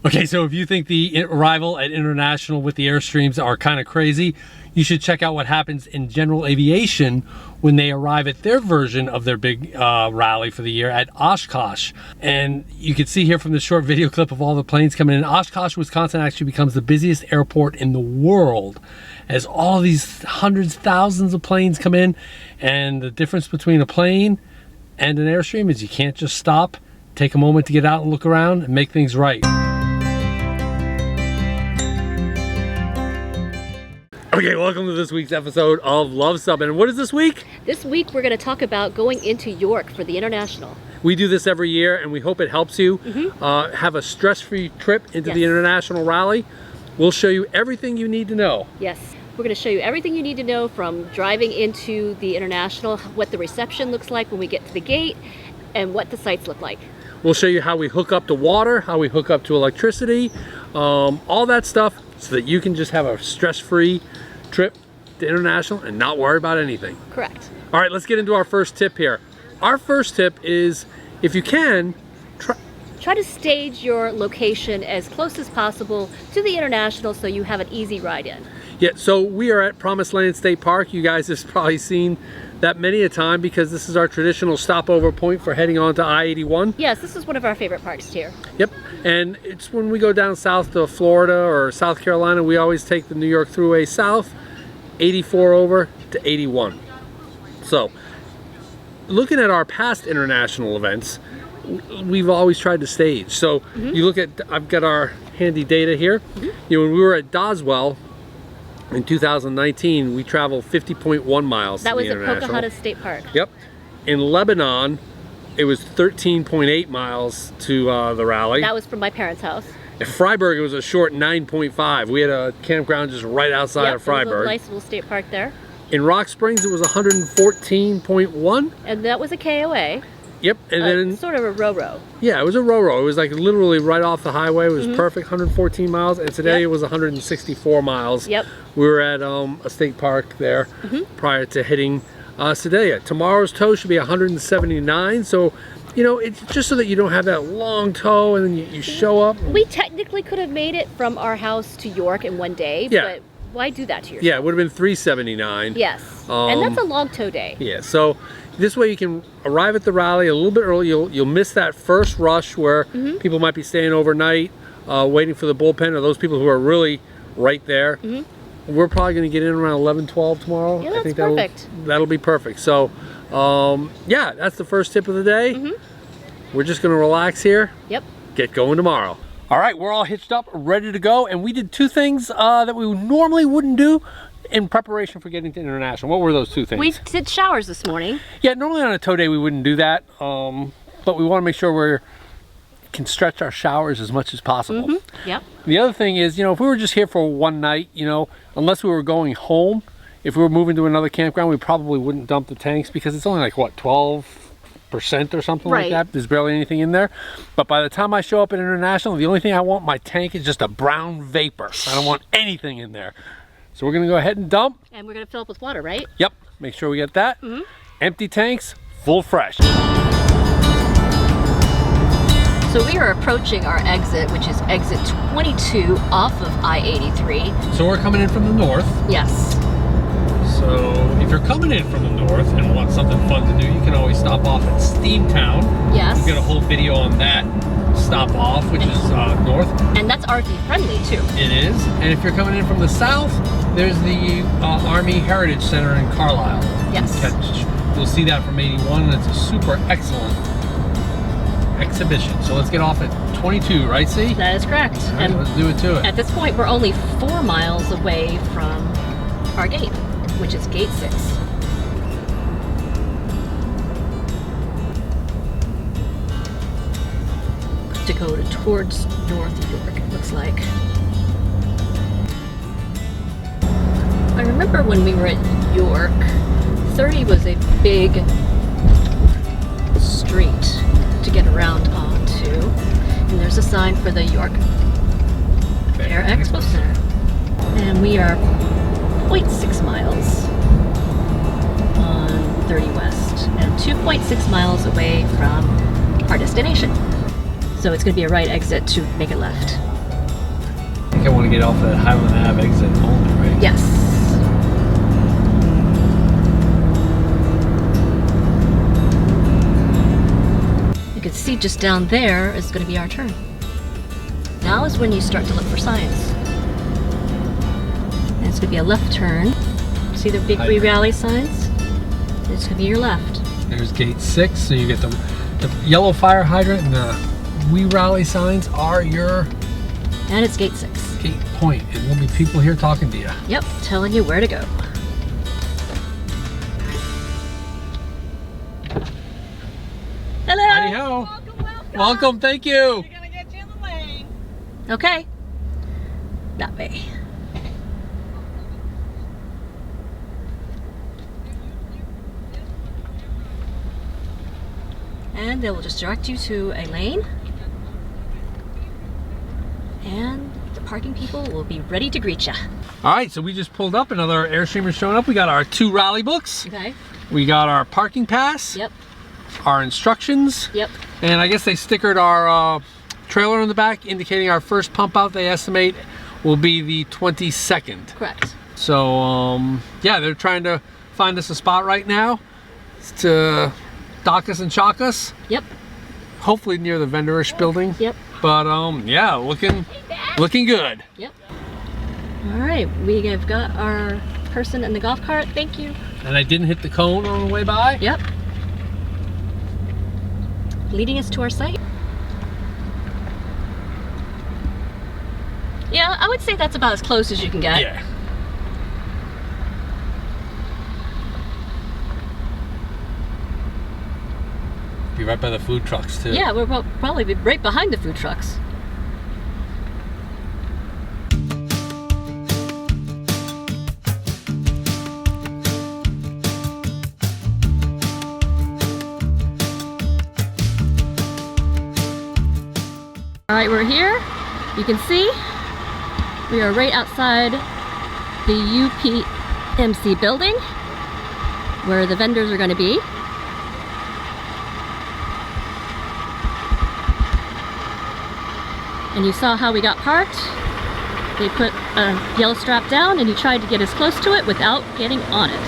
Okay, so if you think the arrival at International with the Airstreams are kind of crazy, you should check out what happens in general aviation when they arrive at their version of their big rally for the year at Oshkosh. And you can see here from the short video clip of all the planes coming in, Oshkosh, Wisconsin actually becomes the busiest airport in the world as all these hundreds, thousands of planes come in. And the difference between a plane and an Airstream is you can't just stop, take a moment to get out and look around and make things right. Okay, welcome to this week's episode of Luv Subbin. And what is this week? This week we're going to talk about going into York for the International. We do this every year and we hope it helps you have a stress-free trip into the International Rally. We'll show you everything you need to know. Yes, we're going to show you everything you need to know from driving into the International, what the reception looks like when we get to the gate, and what the sites look like. We'll show you how we hook up to water, how we hook up to electricity, all that stuff so that you can just have a stress-free trip to International and not worry about anything. Correct. All right, let's get into our first tip here. Our first tip is, if you can, try to stage your location as close as possible to the International so you have an easy ride in. Yeah, so we are at Promised Land State Park. You guys have probably seen that many a time because this is our traditional stopover point for heading on to I-81. Yes, this is one of our favorite parks here. Yep, and it's when we go down south to Florida or South Carolina, we always take the New York Thruway south, 84 over to 81. So, looking at our past international events, we've always tried to stage. So, you look at, I've got our handy data here. You know, when we were at Doswell, in 2019, we traveled 50.1 miles. That to was the at International. Pocahontas State Park. Yep. In Lebanon, it was 13.8 miles to the rally. That was from my parents' house. In Freiburg, it was a short 9.5. We had a campground just right outside of Freiburg. There was a nice little state park there. In Rock Springs, it was 114.1. And that was a KOA. Yep, and then sort of a row-row. Yeah, it was a row-row. It was like literally right off the highway. It was perfect, 114 miles, and today it was 164 miles. Yep. We were at a state park there prior to hitting Sedalia. Tomorrow's tow should be 179, so you know, it's just so that you don't have that long tow and then you show up. We technically could have made it from our house to York in one day, but why do that to yourself? Yeah, it would have been 379. Yes, and that's a long tow day. Yeah, so this way you can arrive at the rally a little bit early. You'll miss that first rush where people might be staying overnight, waiting for the bullpen, or those people who are really right there. We're probably going to get in around 11, 12 tomorrow. Yeah, that's I think perfect. That'll be perfect. So, yeah, that's the first tip of the day. We're just going to relax here. Yep. Get going tomorrow. All right, we're all hitched up, ready to go, and we did two things that we normally wouldn't do in preparation for getting to International. What were those two things? We did showers this morning. Yeah, normally on a tow day we wouldn't do that, but we want to make sure we can stretch our showers as much as possible. Yep. The other thing is, you know, if we were just here for one night, you know, unless we were going home, if we were moving to another campground, we probably wouldn't dump the tanks because it's only like, what, 12% or something like that. There's barely anything in there. But by the time I show up at International, the only thing I want in my tank is just a brown vapor. I don't want anything in there. So we're gonna go ahead and dump. And we're gonna fill up with water, right? Yep, make sure we get that. Empty tanks, full fresh. So we are approaching our exit, which is exit 22 off of I-83. So we're coming in from the north. Yes. So if you're coming in from the north and want something fun to do, you can always stop off at Steamtown. Yes. We've got a whole video on that stop off, which is north. And that's RV friendly too. It is. And if you're coming in from the south, there's the Army Heritage Center in Carlisle. Yes. You'll see that from 81, and it's a super excellent exhibition. So let's get off at 22, right, C? That is correct. All right, And let's do it to it. at this point, we're only 4 miles away from our gate, which is gate 6. To go towards North York, it looks like. I remember when we were at York, 30 was a big street to get around onto. And there's a sign for the York Air Expo Center. And we are 0.6 miles on 30 West and 2.6 miles away from our destination. So it's going to be a right exit to make a left. I think I want to get off that Highland Ave exit only, right? Yes. You can see just down there is going to be our turn. Now is when you start to look for signs. And it's going to be a left turn. See the big We Rally signs? It's going to be your left. There's gate 6, so you get the yellow fire hydrant, and the We Rally signs are your... And it's gate 6. Gate point, and there'll be people here talking to you. Yep, telling you where to go. Hello! Howdy-ho! Welcome, welcome. Welcome, thank you! We're gonna get you in the lane. Okay. That way. And they will just direct you to a lane. And the parking people will be ready to greet you. Alright, so we just pulled up, another Airstreamer showing up. We got our 2 rally books. Okay. We got our parking pass. Yep. Our instructions. Yep. And I guess they stickered our trailer in the back, indicating our first pump out they estimate will be the 22nd. Correct. So, yeah, they're trying to find us a spot right now to dock us and chalk us. Yep. Hopefully near the vendorish building. Yep. But, yeah, looking good. Yep. All right, we have got our person in the golf cart. Thank you. And I didn't hit the cone on the way by. Yep. Leading us to our site. Yeah, I would say that's about as close as you can get. Yeah. Be right by the food trucks too. Yeah, we're probably be right behind the food trucks. All right, we're here. You can see we are right outside the UPMC building where the vendors are going to be. And you saw how we got parked. They put a yellow strap down and you tried to get as close to it without getting on it.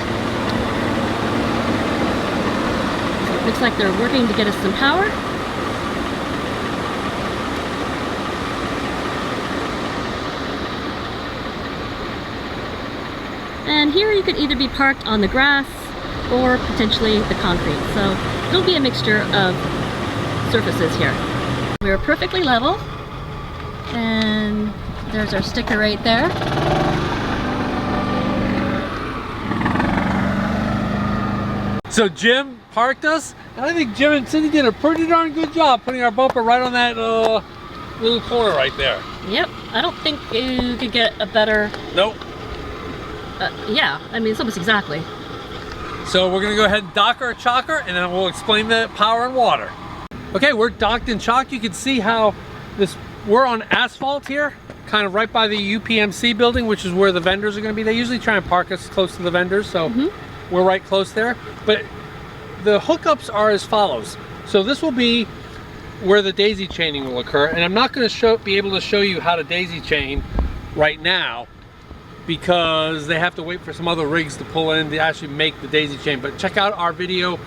So it looks like they're working to get us some power. And here you could either be parked on the grass or potentially the concrete. So it'll be a mixture of surfaces here. We're perfectly level. And there's our sticker right there. So Jim parked us, and I think Jim and Cindy did a pretty darn good job putting our bumper right on that little corner right there. Yep, I don't think you could get a better... Nope. Yeah, I mean, it's almost exactly. So we're gonna go ahead and dock our chocker, and then we'll explain the power and water. Okay, we're docked and chalked. You can see how we're on asphalt here, kind of right by the UPMC building, which is where the vendors are gonna be. They usually try and park us close to the vendors, so we're right close there. But the hookups are as follows. So this will be where the daisy chaining will occur, and I'm not gonna be able to show you how to daisy chain right now, because they have to wait for some other rigs to pull in to actually make the daisy chain. But check out our video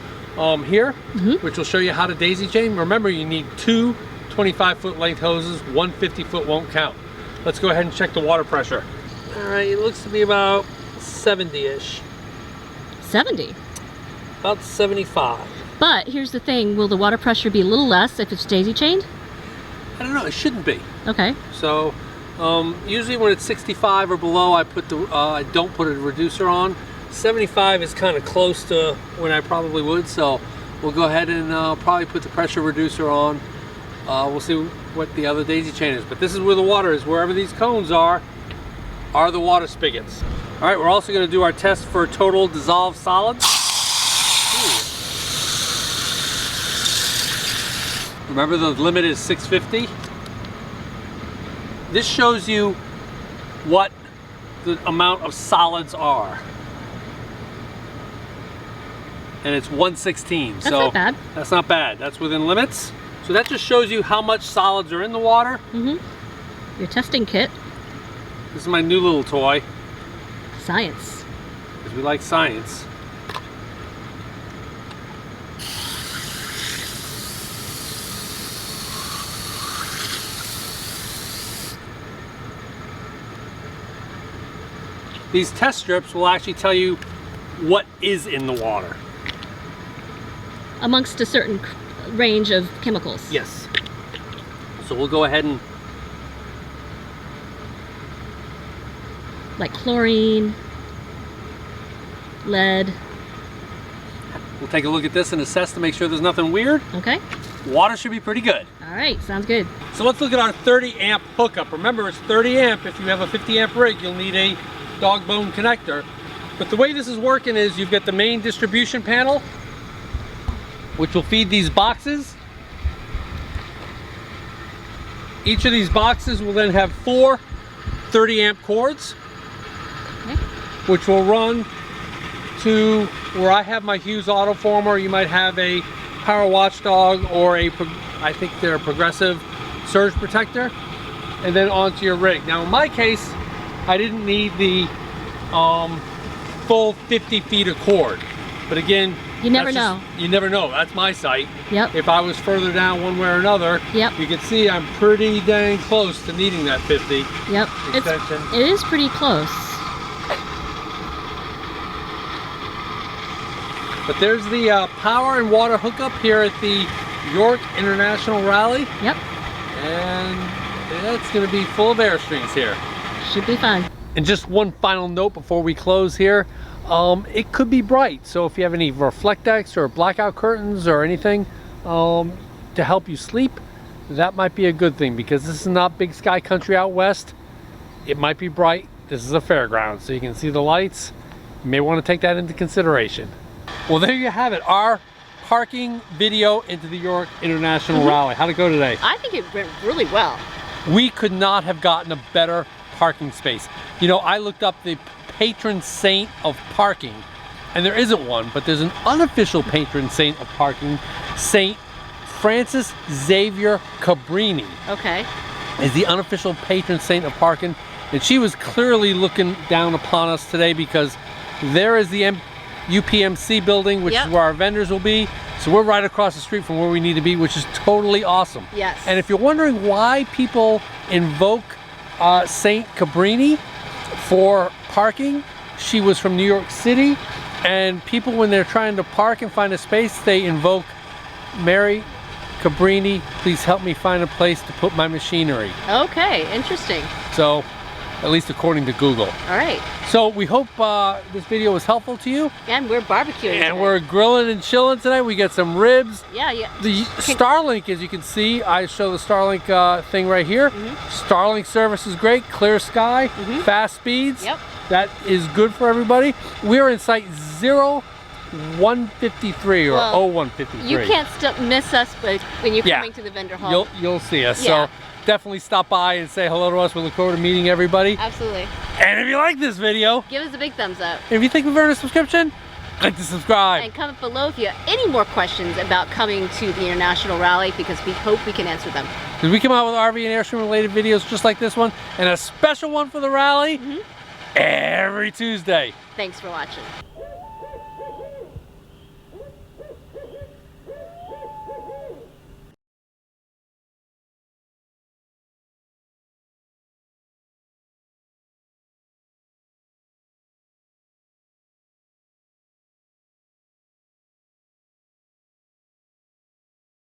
here, which will show you how to daisy chain. Remember, you need 2 25-foot length hoses, 1 50-foot won't count. Let's go ahead and check the water pressure. All right, it looks to be about 70-ish. 70? About 75. But here's the thing, will the water pressure be a little less if it's daisy chained? I don't know, it shouldn't be. Okay. So usually when it's 65 or below, I don't put a reducer on. 75 is kind of close to when I probably would, so we'll go ahead and probably put the pressure reducer on. We'll see what the other daisy chain is, but this is where the water is. Wherever these cones are the water spigots. All right, we're also going to do our test for total dissolved solids. Remember the limit is 650. This shows you what the amount of solids are. And it's 116. That's not bad. That's not bad. That's within limits. So that just shows you how much solids are in the water. Your testing kit. This is my new little toy, Science. because we like science. These test strips will actually tell you what is in the water. Amongst a certain range of chemicals. Yes. So we'll go ahead and... Like chlorine, lead. We'll take a look at this and assess to make sure there's nothing weird. Okay. Water should be pretty good. All right, sounds good. So let's look at our 30 amp hookup. Remember, it's 30 amp. If you have a 50 amp rig, you'll need a dog bone connector. But the way this is working is you've got the main distribution panel, which will feed these boxes. Each of these boxes will then have 4 30 amp cords, Okay. which will run to where I have my Hughes Autoformer. You might have a Power Watchdog or I think they're a Progressive surge protector, and then onto your rig. Now in my case, I didn't need the full 50 feet of cord, but again, You never know. You never know. That's my site. Yep. If I was further down one way or another, Yep. you can see I'm pretty dang close to needing that 50 Yep. extension. It is pretty close. But there's the power and water hookup here at the York International Rally, Yep. and it's going to be full of Airstreams here. Should be fun. And just one final note before we close here, it could be bright, so if you have any Reflectex or blackout curtains or anything to help you sleep, that might be a good thing, because this is not big sky country out west. It might be bright. This is a fairground, so you can see the lights. You may want to take that into consideration. Well, there you have it, our parking video into the York International Rally. How'd it go today? I think it went really well. We could not have gotten a better parking space. You know, I looked up the patron saint of parking, and there isn't one, but there's an unofficial patron saint of parking. Saint Francis Xavier Cabrini Okay. is the unofficial patron saint of parking, and she was clearly looking down upon us today, because there is the UPMC building, which Yep. is where our vendors will be. So we're right across the street from where we need to be, which is totally awesome. Yes. And if you're wondering why people invoke Saint Cabrini for parking, she was from New York City, and people, when they're trying to park and find a space, they invoke Mary Cabrini, please help me find a place to put my machinery. Okay, interesting. So, at least according to Google. All right. So we hope this video was helpful to you. And we're barbecuing And today. we're grilling and chilling tonight. We got some ribs. Yeah, yeah. The Starlink, as you can see, I show the Starlink thing right here. Starlink service is great, clear sky, fast speeds. Yep. That is good for everybody. We're in site 0153 or Well, 0153. You can't miss us when you're Yeah. coming to the vendor hall. You'll see us. Yeah. So definitely stop by and say hello to us. We look forward to meeting everybody. Absolutely. And if you like this video, Give us a big thumbs up. if you think we've earned a subscription, click to subscribe. And comment below if you have any more questions about coming to the International Rally, because we hope we can answer them. Because we come out with RV and Airstream related videos just like this one, and a special one for the rally every Tuesday. Thanks for watching.